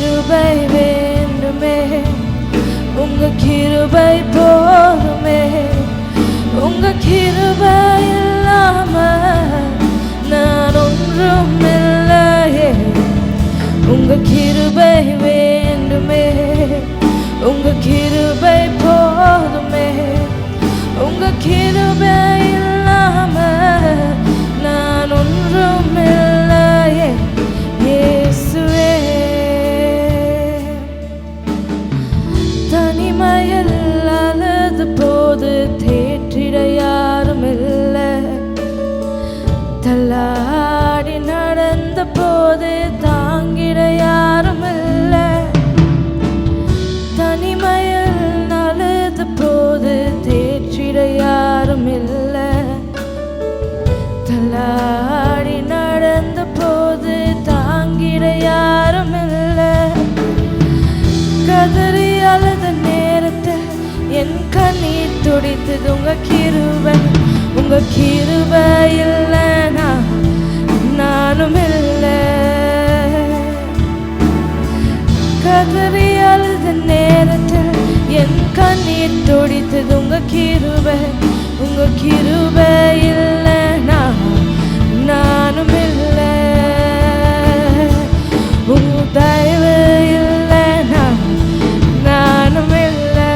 கிருபை வேண்டுமே, உங்க கிருபை போதுமே. உங்க கிருபை இல்லாம நான் ஒன்றும் இல்லையே. உங்க கிருபை வேண்டுமே, உங்க கிருபை போதுமே. உங்க கிருபை இல்லாம நான் ஒன்றும் இல்லையே. இயேசுவே, தனிமையில் அழுத போது தேற்றிட யாரும் இல்லை. தள்ளாடி நடந்த போது தாங்கிட யாரும் இல்லை. தனிமையில் அழுத போது தேற்றிட யாரும் இல்லை. தள்ளாடி நடந்த போது தாங்கிட யாரும் இல்லை. கதறி அழுத நேரத்தில் என் கண்ணீர் துடித்தது உங்க கிருபை. உங்க கிருபை இல்லைனா நானும் இல்லை. கதறி அழுத நேரத்தில் என் கண்ணீர் துடித்தது உங்க கிருபை. உங்க கிருபை இல்லைனா நானும் இல்லை. உங்க தயவு இல்லைனா நானும் இல்லை.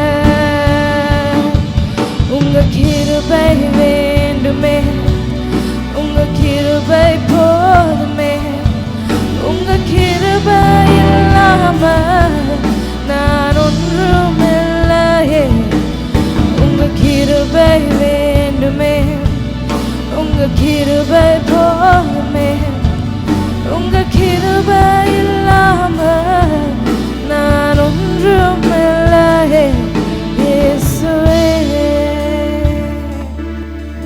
உங்க கிருபை வேண்டுமே, உங்க கிருபை போதுமே. உங்க கிருபை இல்லாம நான் ஒன்றும் இல்லையே. உங்க கிருபை வேண்டுமே, உங்க கிருபை போதுமே.